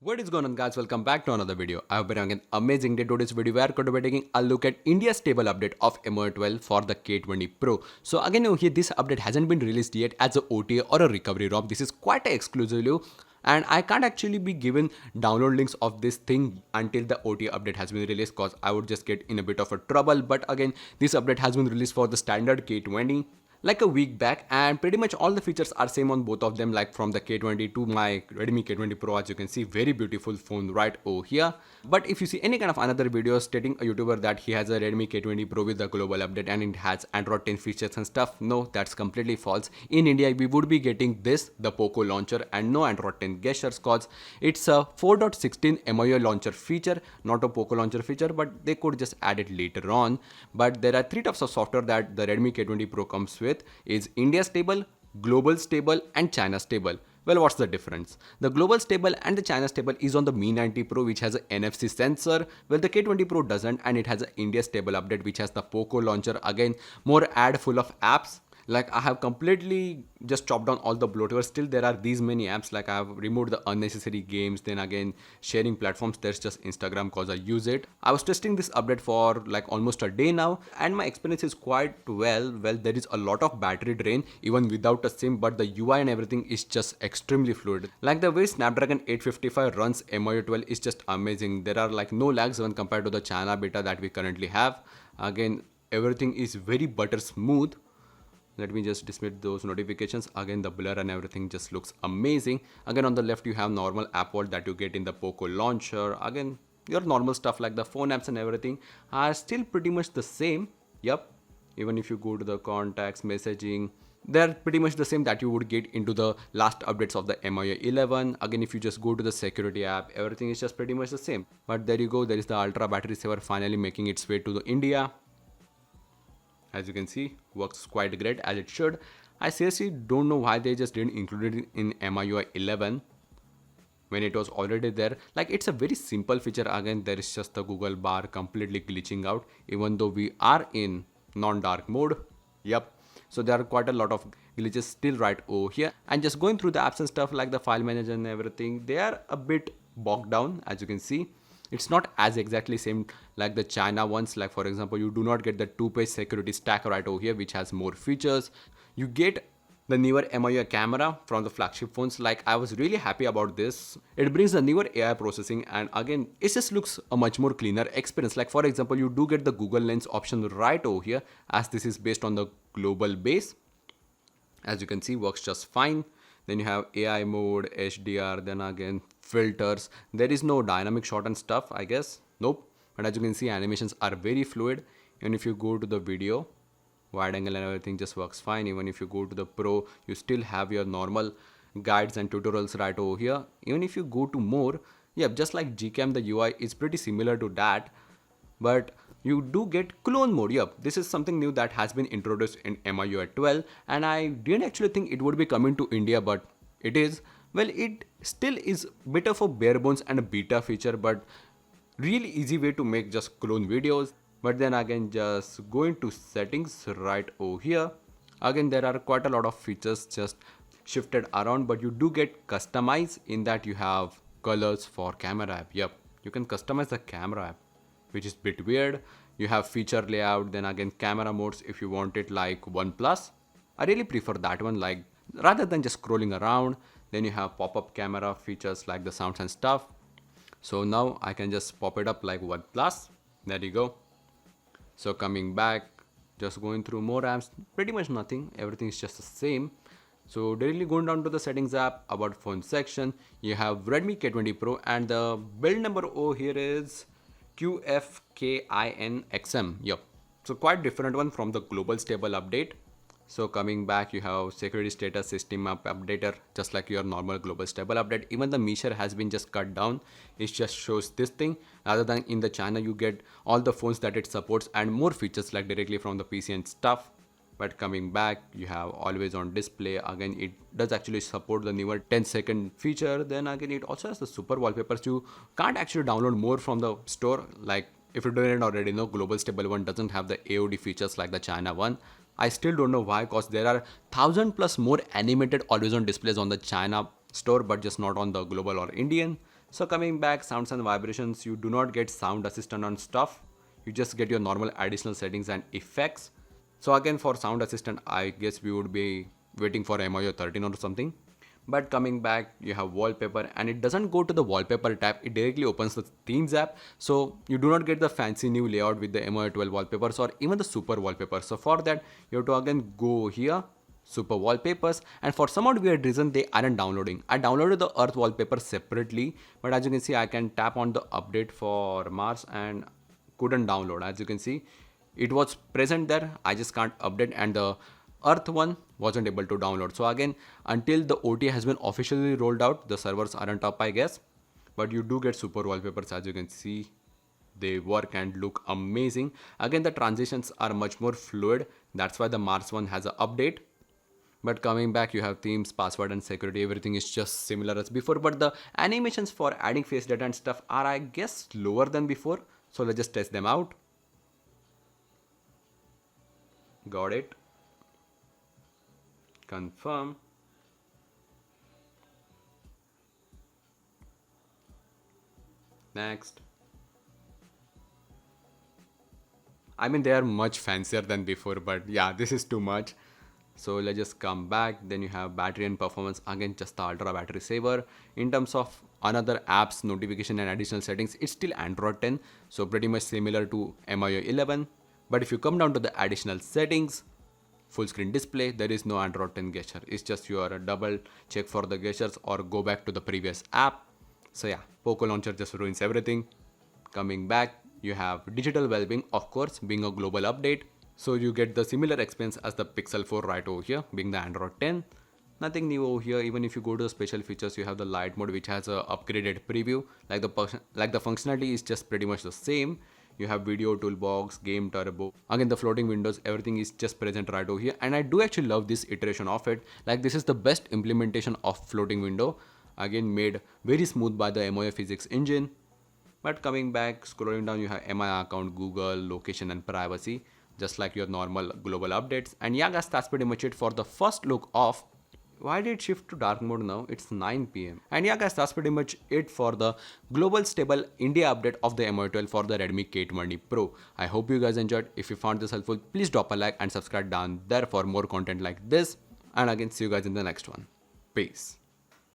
What is going on, guys? Welcome back to another video. I have been having an amazing day. Today's video we are going to be taking a look at India's stable update of MIUI 12 for the K20 Pro. So again, you here this update hasn't been released yet as a OTA or a recovery ROM. This is quite exclusive, and I can't actually be given download links of this thing until the OTA update has been released, because I would just get in a bit of a trouble. But again, this update has been released for the standard K20 like a week back, and pretty much all the features are same on both of them, like from the K20 to my Redmi K20 Pro. As you can see, very beautiful phone right over here. But if you see any kind of another video stating a YouTuber that he has a Redmi K20 Pro with the global update and it has Android 10 features and stuff, no, that's completely false. In India we would be getting this, the Poco launcher, and no Android 10 gestures, cause it's a 4.16 MIUI launcher feature, not a Poco launcher feature, but they could just add it later on. But there are three types of software that the Redmi K20 Pro comes with. Is India stable, global stable, and China stable. Well, what's the difference? The global stable and the China stable is on the Mi 90 Pro, which has an NFC sensor. Well, the K20 Pro doesn't, and it has an India stable update, which has the Poco launcher. Again, more ad full of apps. Like, I have completely just chopped down all the bloatware. Still there are these many apps. Like, I have removed the unnecessary games. Then again, sharing platforms, there's just Instagram because I use it. I was testing this update for like almost a day now, and my experience is quite well. There is a lot of battery drain even without a sim, but the UI and everything is just extremely fluid. Like, the way Snapdragon 855 runs MIUI 12 is just amazing. There are like no lags when compared to the China beta that we currently have. Again, everything is very butter smooth. Let me just dismiss those notifications. Again, the blur and everything just looks amazing. Again, on the left you have normal app vault that you get in the Poco launcher. Again, your normal stuff like the phone apps and everything are still pretty much the same. Yep, even if you go to the contacts, messaging, they're pretty much the same that you would get into the last updates of the MIUI 11. Again, if you just go to the security app, everything is just pretty much the same. But there you go, there is the ultra battery saver finally making its way to the India. As you can see, works quite great as it should. I seriously don't know why they just didn't include it in MIUI 11 when it was already there. Like, it's a very simple feature. Again, there is just the Google bar completely glitching out even though we are in non-dark mode. Yep, so there are quite a lot of glitches still right over here. And just going through the apps and stuff like the file manager and everything, they are a bit bogged down. As you can see, it's not as exactly same like the China ones. Like, for example, you do not get the two-page security stack right over here, which has more features. You get the newer MIUI camera from the flagship phones. Like, I was really happy about this. It brings the newer AI processing, and again, it just looks a much more cleaner experience. Like, for example, you do get the Google Lens option right over here, as this is based on the global base. As you can see, works just fine. Then you have AI mode, HDR, then again filters. There is no dynamic shot and stuff, I guess. Nope. But as you can see, animations are very fluid. And if you go to the video, wide angle and everything just works fine. Even if you go to the Pro, you still have your normal guides and tutorials right over here. Even if you go to more, yeah, just like Gcam, the UI is pretty similar to that. But you do get clone mode. Yep, this is something new that has been introduced in MIUI 12, and I didn't actually think it would be coming to India, but it is. Well, it still is bit of a bare bones and a beta feature, but really easy way to make just clone videos. But then again, just go into settings right over here. Again, there are quite a lot of features just shifted around, but you do get customize in that you have colors for camera app. Yep, you can customize the camera app, which is a bit weird. You have feature layout, then again camera modes if you want it like OnePlus. I really prefer that one, like rather than just scrolling around. Then you have pop-up camera features like the sounds and stuff. So now I can just pop it up like OnePlus. There you go. So coming back, just going through more apps, pretty much nothing. Everything is just the same. So directly going down to the settings app, about phone section, you have Redmi K20 Pro, and the build number over here is QFKINXM. Yep. So quite different one from the global stable update. So coming back, you have security status system app updater, just like your normal global stable update. Even the measure has been just cut down. It just shows this thing. Rather than in the China, you get all the phones that it supports and more features like directly from the PC and stuff. But coming back, you have always on display. Again, it does actually support the newer 10-second feature. Then again, it also has the super wallpapers. You can't actually download more from the store. Like, if you didn't already know, global stable one doesn't have the AOD features like the China one. I still don't know why, because there are 1,000+ more animated always on displays on the China store, but just not on the global or Indian. So coming back, sounds and vibrations, you do not get sound assistant on stuff. You just get your normal additional settings and effects. So again, for sound assistant, I guess we would be waiting for MIO 13 or something. But coming back, you have wallpaper, and it doesn't go to the wallpaper tab, it directly opens the themes app. So you do not get the fancy new layout with the MIO 12 wallpapers or even the super wallpaper. So for that, you have to again go here, super wallpapers, and for some odd weird reason they aren't downloading. I downloaded the earth wallpaper separately, but as you can see, I can tap on the update for Mars and couldn't download. As you can see, it was present there, I just can't update, and the earth one wasn't able to download. So again, until the OTA has been officially rolled out, the servers aren't up, I guess. But you do get super wallpapers. As you can see, they work and look amazing. Again, the transitions are much more fluid, that's why the Mars one has an update. But coming back, you have themes, password and security, everything is just similar as before, but the animations for adding face data and stuff are, I guess, slower than before. So let's just test them out. Got it. Confirm. Next. I mean, they are much fancier than before, but yeah, this is too much. So let's just come back. Then you have battery and performance, again just the ultra battery saver. In terms of another apps, notification and additional settings, it's still Android 10, so pretty much similar to MIO 11. But if you come down to the additional settings, full screen display, there is no Android 10 gesture, it's just your double check for the gestures or go back to the previous app. So yeah, Poco launcher just ruins everything. Coming back, you have digital well-being, of course, being a global update. So you get the similar experience as the Pixel 4 right over here, being the Android 10. Nothing new over here. Even if you go to the special features, you have the light mode, which has a upgraded preview. Like the functionality is just pretty much the same. You have video toolbox, game turbo. Again, the floating windows, everything is just present right over here. And I do actually love this iteration of it. Like, this is the best implementation of floating window. Again, made very smooth by the MOA physics engine. But coming back, scrolling down, you have MI account, Google, location and privacy, just like your normal global updates. And yeah guys, that's pretty much it for the first look of why did it shift to dark mode now? It's 9 p.m. And yeah guys, that's pretty much it for the global stable India update of the MI 12 for the Redmi K20 Pro. I hope you guys enjoyed. If you found this helpful, please drop a like and subscribe down there for more content like this. And again, see you guys in the next one. Peace.